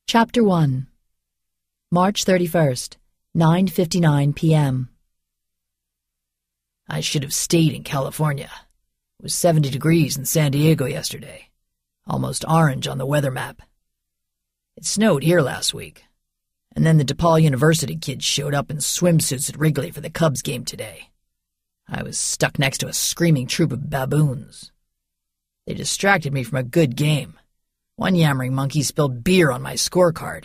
Chapter 1. March 31st, 9:59 p.m. I should have stayed in California. It was 70 degrees in San Diego yesterday, almost orange on the weather map. It snowed here last week, and then the DePaul University kids showed up in swimsuits at Wrigley for the Cubs game today. I was stuck next to a screaming troop of baboons. They distracted me from a good game. One yammering monkey spilled beer on my scorecard.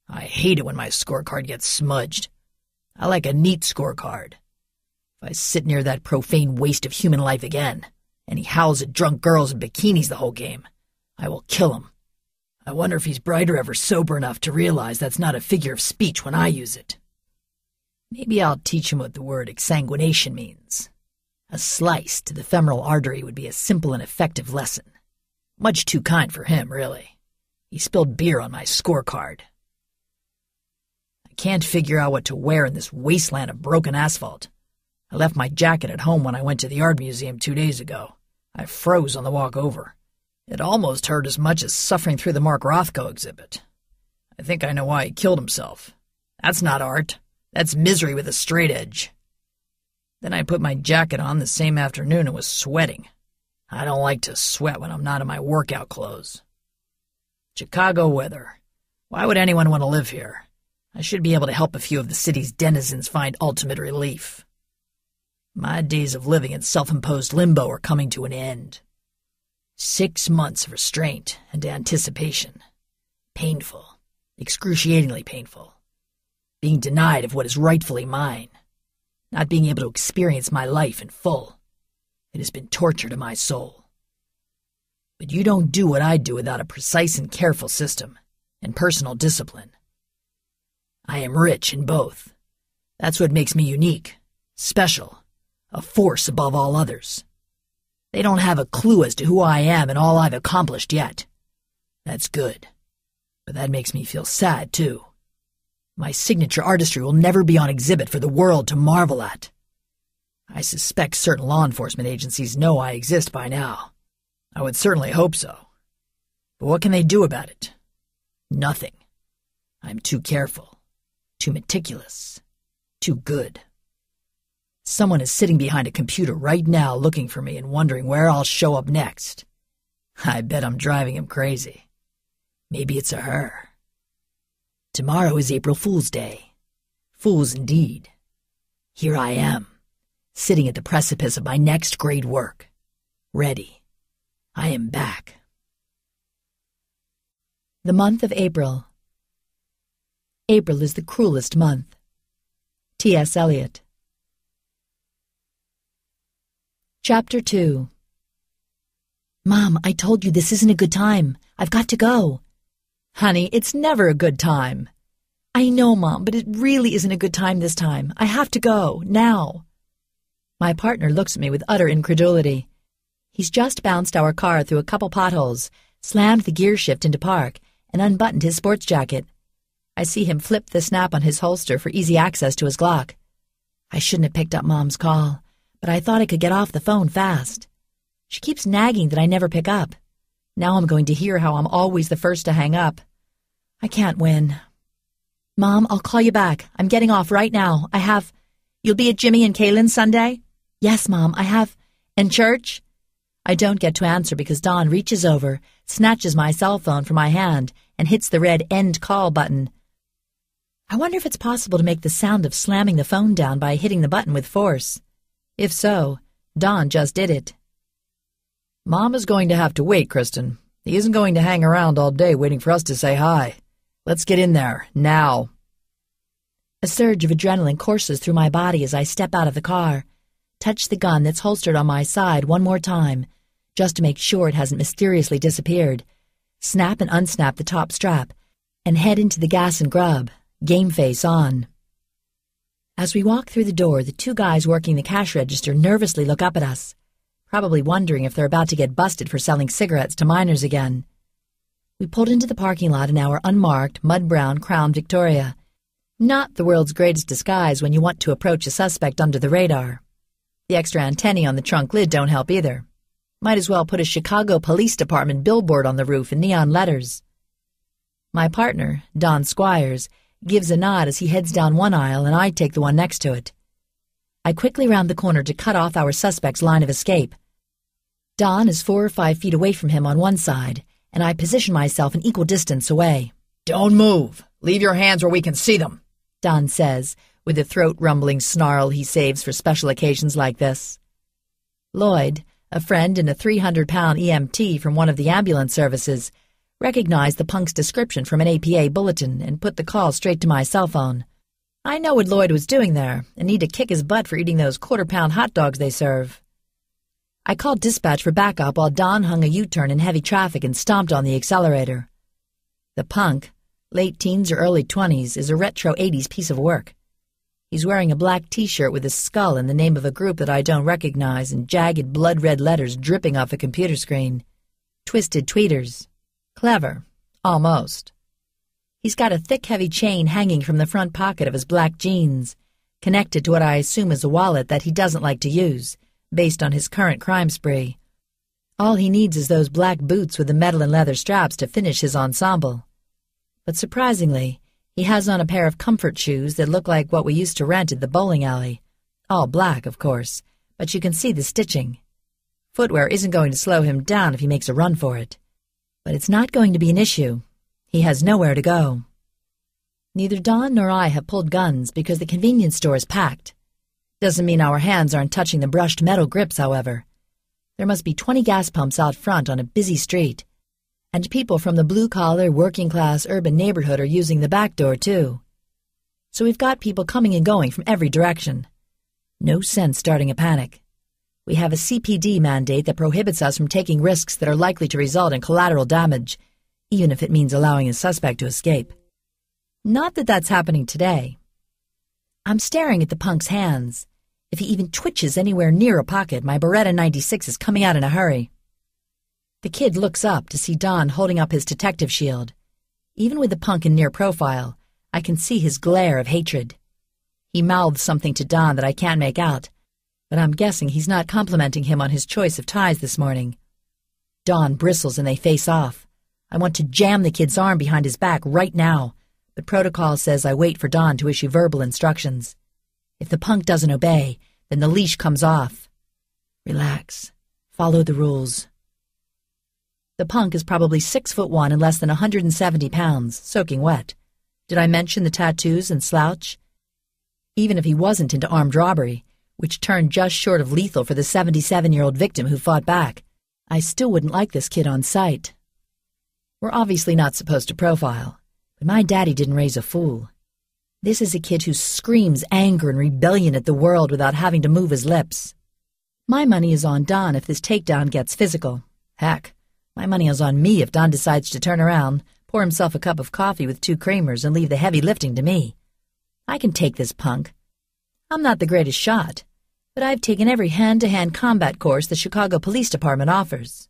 I hate it when my scorecard gets smudged. I like a neat scorecard. If I sit near that profane waste of human life again, and he howls at drunk girls in bikinis the whole game, I will kill him. I wonder if he's bright or ever sober enough to realize that's not a figure of speech when I use it. Maybe I'll teach him what the word exsanguination means. A slice to the femoral artery would be a simple and effective lesson. Much too kind for him, really. He spilled beer on my scorecard. I can't figure out what to wear in this wasteland of broken asphalt. I left my jacket at home when I went to the art museum 2 days ago. I froze on the walk over. It almost hurt as much as suffering through the Mark Rothko exhibit. I think I know why he killed himself. That's not art. That's misery with a straight edge. Then I put my jacket on the same afternoon and was sweating. I don't like to sweat when I'm not in my workout clothes. Chicago weather. Why would anyone want to live here? I should be able to help a few of the city's denizens find ultimate relief. My days of living in self-imposed limbo are coming to an end. 6 months of restraint and anticipation. Painful. Excruciatingly painful. Being denied of what is rightfully mine. Not being able to experience my life in full. It has been torture to my soul. But you don't do what I do without a precise and careful system, and personal discipline. I am rich in both. That's what makes me unique, special, a force above all others. They don't have a clue as to who I am and all I've accomplished yet. That's good. But that makes me feel sad, too. My signature artistry will never be on exhibit for the world to marvel at. I suspect certain law enforcement agencies know I exist by now. I would certainly hope so. But what can they do about it? Nothing. I'm too careful, too meticulous, too good. Someone is sitting behind a computer right now looking for me and wondering where I'll show up next. I bet I'm driving him crazy. Maybe it's a her. Tomorrow is April Fool's Day. Fools indeed. Here I am, sitting at the precipice of my next great work. Ready. I am back. The month of April. April is the cruelest month. T.S. Eliot. Chapter 2. Mom, I told you this isn't a good time. I've got to go. Honey, it's never a good time. I know, Mom, but it really isn't a good time this time. I have to go, now. My partner looks at me with utter incredulity. He's just bounced our car through a couple potholes, slammed the gear shift into park, and unbuttoned his sports jacket. I see him flip the snap on his holster for easy access to his Glock. I shouldn't have picked up Mom's call, but I thought I could get off the phone fast. She keeps nagging that I never pick up. Now I'm going to hear how I'm always the first to hang up. I can't win. Mom, I'll call you back. I'm getting off right now. You'll be at Jimmy and Kaylin's Sunday? Yes, Mom, I have. And church? I don't get to answer because Dawn reaches over, snatches my cell phone from my hand, and hits the red end call button. I wonder if it's possible to make the sound of slamming the phone down by hitting the button with force. If so, Dawn just did it. Mom is going to have to wait, Kristen. He isn't going to hang around all day waiting for us to say hi. Let's get in there, now. A surge of adrenaline courses through my body as I step out of the car, touch the gun that's holstered on my side one more time, just to make sure it hasn't mysteriously disappeared, snap and unsnap the top strap, and head into the gas and grub, game face on. As we walk through the door, the two guys working the cash register nervously look up at us, probably wondering if they're about to get busted for selling cigarettes to minors again. We pulled into the parking lot in our unmarked, mud-brown Crown Victoria. Not the world's greatest disguise when you want to approach a suspect under the radar. The extra antennae on the trunk lid don't help either. Might as well put a Chicago Police Department billboard on the roof in neon letters. My partner, Don Squires, gives a nod as he heads down one aisle and I take the one next to it. I quickly round the corner to cut off our suspect's line of escape. Don is 4 or 5 feet away from him on one side, and I position myself an equal distance away. "Don't move. Leave your hands where we can see them," Don says, with the throat-rumbling snarl he saves for special occasions like this. Lloyd, a friend and a 300-pound EMT from one of the ambulance services, recognized the punk's description from an APA bulletin and put the call straight to my cell phone. I know what Lloyd was doing there and need to kick his butt for eating those quarter-pound hot dogs they serve. I called dispatch for backup while Don hung a U-turn in heavy traffic and stomped on the accelerator. The punk, late teens or early 20s, is a retro 80s piece of work. He's wearing a black T-shirt with a skull and the name of a group that I don't recognize and jagged blood-red letters dripping off a computer screen. Twisted tweeters. Clever. Almost. He's got a thick, heavy chain hanging from the front pocket of his black jeans, connected to what I assume is a wallet that he doesn't like to use, based on his current crime spree. All he needs is those black boots with the metal and leather straps to finish his ensemble. But surprisingly, he has on a pair of comfort shoes that look like what we used to rent at the bowling alley. All black, of course, but you can see the stitching. Footwear isn't going to slow him down if he makes a run for it. But it's not going to be an issue. He has nowhere to go. Neither Don nor I have pulled guns because the convenience store is packed. Doesn't mean our hands aren't touching the brushed metal grips, however. There must be 20 gas pumps out front on a busy street. And people from the blue-collar, working-class urban neighborhood are using the back door, too. So we've got people coming and going from every direction. No sense starting a panic. We have a CPD mandate that prohibits us from taking risks that are likely to result in collateral damage, even if it means allowing a suspect to escape. Not that that's happening today. I'm staring at the punk's hands. If he even twitches anywhere near a pocket, my Beretta 96 is coming out in a hurry. The kid looks up to see Don holding up his detective shield. Even with the punk in near profile, I can see his glare of hatred. He mouths something to Don that I can't make out, but I'm guessing he's not complimenting him on his choice of ties this morning. Don bristles and they face off. I want to jam the kid's arm behind his back right now, but protocol says I wait for Don to issue verbal instructions. If the punk doesn't obey, then the leash comes off. Relax. Follow the rules. The punk is probably 6'1" and less than 170 pounds, soaking wet. Did I mention the tattoos and slouch? Even if he wasn't into armed robbery, which turned just short of lethal for the 77-year-old victim who fought back, I still wouldn't like this kid on sight. We're obviously not supposed to profile, but my daddy didn't raise a fool. This is a kid who screams anger and rebellion at the world without having to move his lips. My money is on Don if this takedown gets physical. Heck, my money is on me if Don decides to turn around, pour himself a cup of coffee with 2 creamers, and leave the heavy lifting to me. I can take this punk. I'm not the greatest shot, but I've taken every hand-to-hand combat course the Chicago Police Department offers.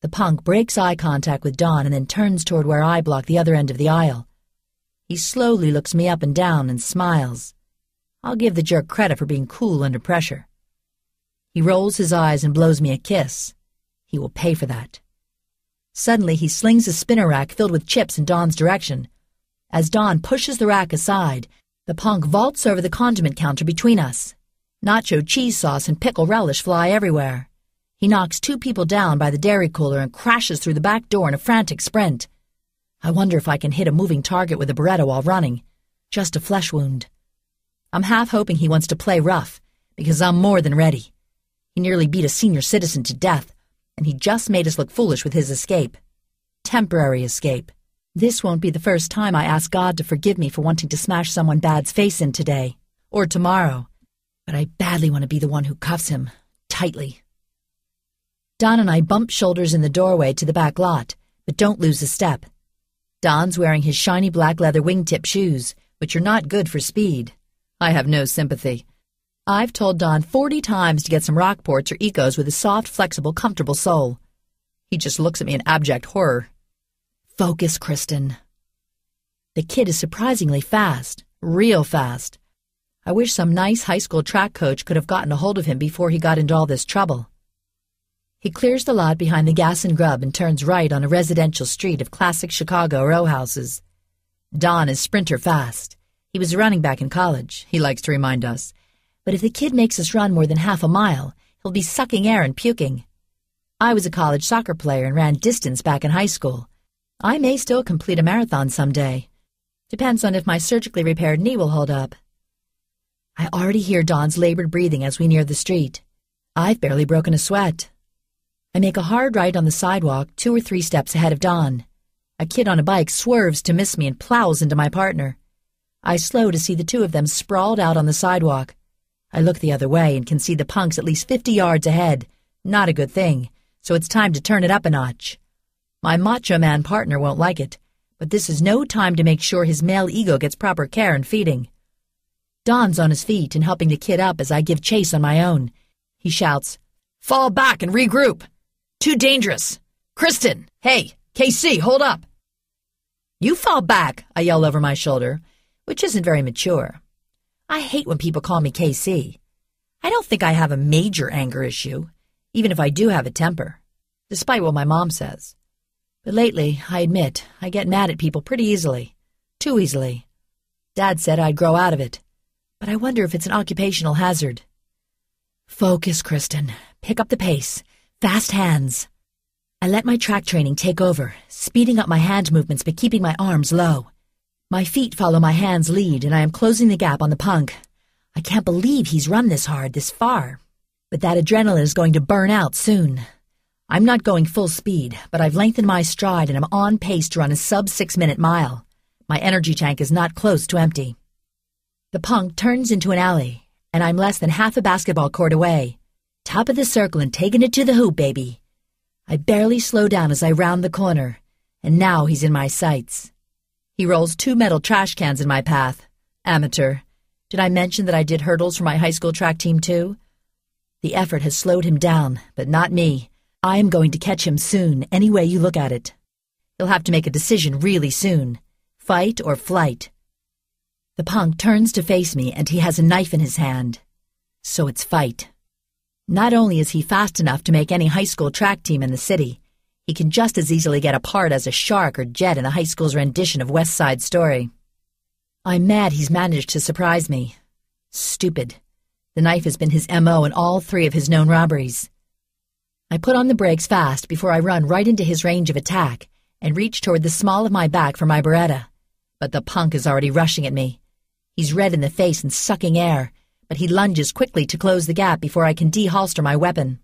The punk breaks eye contact with Don and then turns toward where I block the other end of the aisle. He slowly looks me up and down and smiles. I'll give the jerk credit for being cool under pressure. He rolls his eyes and blows me a kiss. He will pay for that. Suddenly, he slings a spinner rack filled with chips in Don's direction. As Don pushes the rack aside, the punk vaults over the condiment counter between us. Nacho cheese sauce and pickle relish fly everywhere. He knocks 2 people down by the dairy cooler and crashes through the back door in a frantic sprint. I wonder if I can hit a moving target with a Beretta while running. Just a flesh wound. I'm half hoping he wants to play rough, because I'm more than ready. He nearly beat a senior citizen to death, and he just made us look foolish with his escape. Temporary escape. This won't be the first time I ask God to forgive me for wanting to smash someone bad's face in today, or tomorrow, but I badly want to be the one who cuffs him, tightly. Don and I bump shoulders in the doorway to the back lot, but don't lose a step. Don's wearing his shiny black leather wingtip shoes, which are not good for speed. I have no sympathy. I've told Don 40 times to get some Rockports or Ecos with a soft, flexible, comfortable sole. He just looks at me in abject horror. Focus, Kristen. The kid is surprisingly fast, real fast. I wish some nice high school track coach could have gotten a hold of him before he got into all this trouble. He clears the lot behind the Gas and Grub and turns right on a residential street of classic Chicago row houses. Don is sprinter fast. He was a running back in college, he likes to remind us. But if the kid makes us run more than half a mile, he'll be sucking air and puking. I was a college soccer player and ran distance back in high school. I may still complete a marathon someday. Depends on if my surgically repaired knee will hold up. I already hear Don's labored breathing as we near the street. I've barely broken a sweat. I make a hard right on the sidewalk 2 or 3 steps ahead of Don. A kid on a bike swerves to miss me and plows into my partner. I slow to see the two of them sprawled out on the sidewalk. I look the other way and can see the punks at least 50 yards ahead. Not a good thing, so it's time to turn it up a notch. My macho man partner won't like it, but this is no time to make sure his male ego gets proper care and feeding. Don's on his feet and helping the kid up as I give chase on my own. He shouts, "Fall back and regroup! Too dangerous! Kristen! Hey, KC, hold up!" "You fall back," I yell over my shoulder, which isn't very mature. I hate when people call me KC. I don't think I have a major anger issue, even if I do have a temper, despite what my mom says. But lately, I admit, I get mad at people pretty easily. Too easily. Dad said I'd grow out of it, but I wonder if it's an occupational hazard. Focus, Kristen. Pick up the pace. Fast hands. I let my track training take over, speeding up my hand movements but keeping my arms low. My feet follow my hands' lead, and I am closing the gap on the punk. I can't believe he's run this hard, this far. But that adrenaline is going to burn out soon. I'm not going full speed, but I've lengthened my stride and I'm on pace to run a sub-6-minute mile. My energy tank is not close to empty. The punk turns into an alley, and I'm less than half a basketball court away. Top of the circle and taking it to the hoop, baby. I barely slow down as I round the corner, and now he's in my sights. He rolls 2 metal trash cans in my path. Amateur. Did I mention that I did hurdles for my high school track team too? The effort has slowed him down, but not me. I am going to catch him soon, any way you look at it. He'll have to make a decision really soon. Fight or flight. The punk turns to face me, and he has a knife in his hand. So it's fight. Not only is he fast enough to make any high school track team in the city, he can just as easily get a part as a shark or jet in the high school's rendition of West Side Story. I'm mad he's managed to surprise me. Stupid. The knife has been his M.O. in all 3 of his known robberies. I put on the brakes fast before I run right into his range of attack and reach toward the small of my back for my Beretta. But the punk is already rushing at me. He's red in the face and sucking air, but he lunges quickly to close the gap before I can deholster my weapon.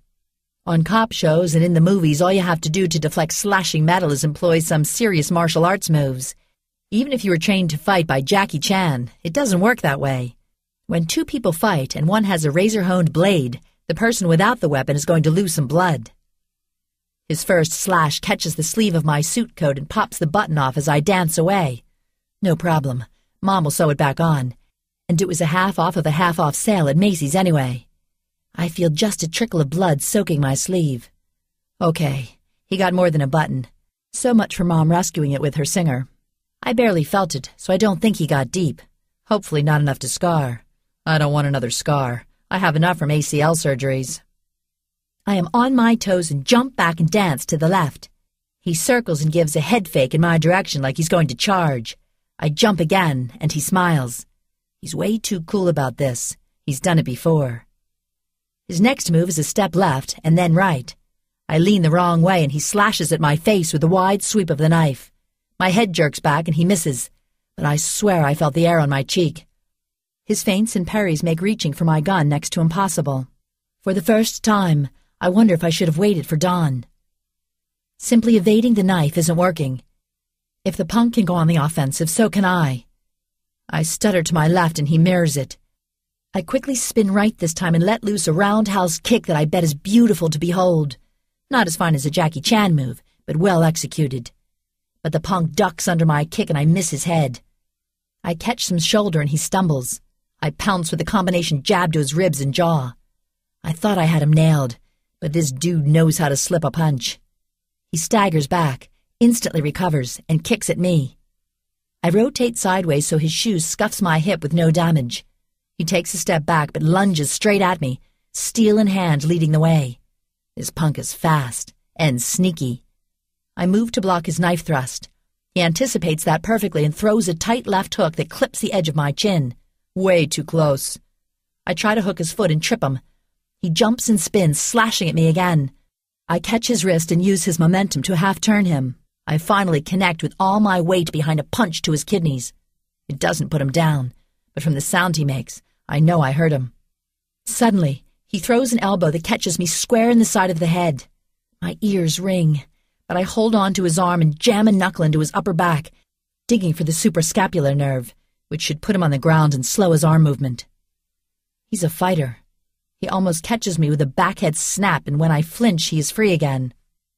On cop shows and in the movies, all you have to do to deflect slashing metal is employ some serious martial arts moves. Even if you were trained to fight by Jackie Chan, it doesn't work that way. When 2 people fight and one has a razor-honed blade, the person without the weapon is going to lose some blood. His first slash catches the sleeve of my suit coat and pops the button off as I dance away. No problem. Mom will sew it back on. And it was a half off of a half-off sale at Macy's anyway. I feel just a trickle of blood soaking my sleeve. Okay, he got more than a button. So much for Mom rescuing it with her singer. I barely felt it, so I don't think he got deep. Hopefully not enough to scar. I don't want another scar. I have enough from ACL surgeries. I am on my toes and jump back and dance to the left. He circles and gives a head fake in my direction like he's going to charge. I jump again, and he smiles. He's way too cool about this. He's done it before. His next move is a step left and then right. I lean the wrong way and he slashes at my face with a wide sweep of the knife. My head jerks back and he misses, but I swear I felt the air on my cheek. His feints and parries make reaching for my gun next to impossible. For the first time, I wonder if I should have waited for Don. Simply evading the knife isn't working. If the punk can go on the offensive, so can I. I stutter to my left and he mirrors it. I quickly spin right this time and let loose a roundhouse kick that I bet is beautiful to behold. Not as fine as a Jackie Chan move, but well executed. But the punk ducks under my kick and I miss his head. I catch some shoulder and he stumbles. I pounce with a combination jab to his ribs and jaw. I thought I had him nailed, but this dude knows how to slip a punch. He staggers back, instantly recovers, and kicks at me. I rotate sideways so his shoe scuffs my hip with no damage. He takes a step back but lunges straight at me, steel in hand leading the way. His punk is fast and sneaky. I move to block his knife thrust. He anticipates that perfectly and throws a tight left hook that clips the edge of my chin. Way too close. I try to hook his foot and trip him. He jumps and spins, slashing at me again. I catch his wrist and use his momentum to half-turn him. I finally connect with all my weight behind a punch to his kidneys. It doesn't put him down, but from the sound he makes, I know I hurt him. Suddenly, he throws an elbow that catches me square in the side of the head. My ears ring, but I hold on to his arm and jam a knuckle into his upper back, digging for the suprascapular nerve, which should put him on the ground and slow his arm movement. He's a fighter. He almost catches me with a backhead snap, and when I flinch, he is free again.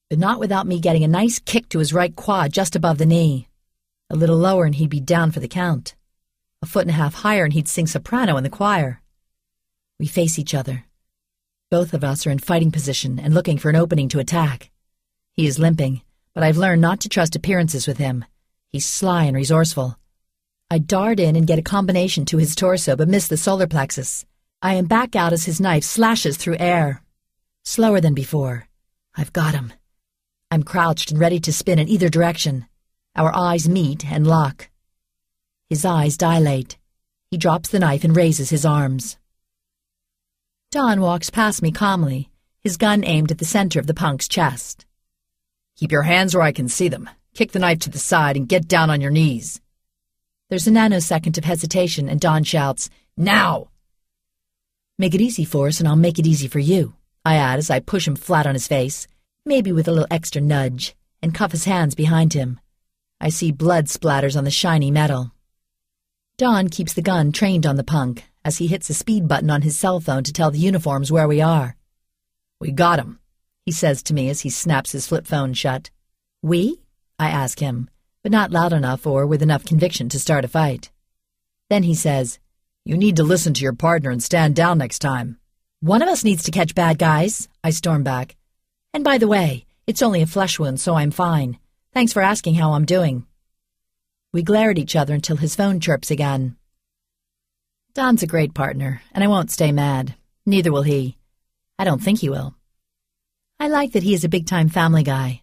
But not without me getting a nice kick to his right quad just above the knee. A little lower and he'd be down for the count. A foot and a half higher and he'd sing soprano in the choir. We face each other. Both of us are in fighting position and looking for an opening to attack. He is limping, but I've learned not to trust appearances with him. He's sly and resourceful. I dart in and get a combination to his torso but miss the solar plexus. I am back out as his knife slashes through air. Slower than before. I've got him. I'm crouched and ready to spin in either direction. Our eyes meet and lock. His eyes dilate. He drops the knife and raises his arms. Don walks past me calmly, his gun aimed at the center of the punk's chest. Keep your hands where I can see them. Kick the knife to the side and get down on your knees. There's a nanosecond of hesitation and Don shouts, "Now!" "Make it easy for us and I'll make it easy for you," I add as I push him flat on his face, maybe with a little extra nudge, and cuff his hands behind him. I see blood splatters on the shiny metal. Don keeps the gun trained on the punk as he hits a speed button on his cell phone to tell the uniforms where we are. "We got him," he says to me as he snaps his flip phone shut. "We?" I ask him, but not loud enough or with enough conviction to start a fight. Then he says, "You need to listen to your partner and stand down next time." "One of us needs to catch bad guys," I storm back. "And by the way, it's only a flesh wound, so I'm fine. Thanks for asking how I'm doing." We glare at each other until his phone chirps again. Don's a great partner, and I won't stay mad. Neither will he. I don't think he will. I like that he is a big-time family guy.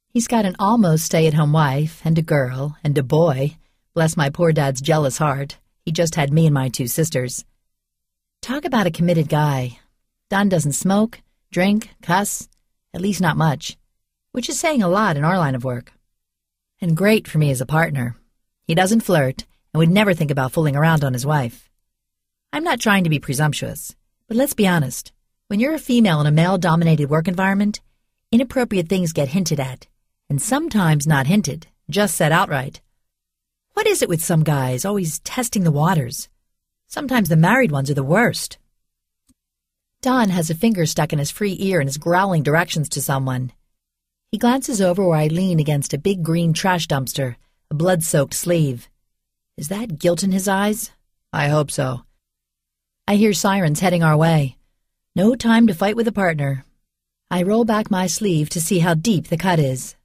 He's got an almost stay-at-home wife, and a girl, and a boy. Bless my poor dad's jealous heart. He just had me and my 2 sisters. Talk about a committed guy. Don doesn't smoke, drink, cuss, at least not much, which is saying a lot in our line of work. And great for me as a partner. He doesn't flirt and would never think about fooling around on his wife. I'm not trying to be presumptuous, but let's be honest. When you're a female in a male-dominated work environment, inappropriate things get hinted at, and sometimes not hinted, just said outright. What is it with some guys always testing the waters? Sometimes the married ones are the worst. Don has a finger stuck in his free ear and is growling directions to someone. He glances over where I lean against a big green trash dumpster, a blood-soaked sleeve. Is that guilt in his eyes? I hope so. I hear sirens heading our way. No time to fight with a partner. I roll back my sleeve to see how deep the cut is.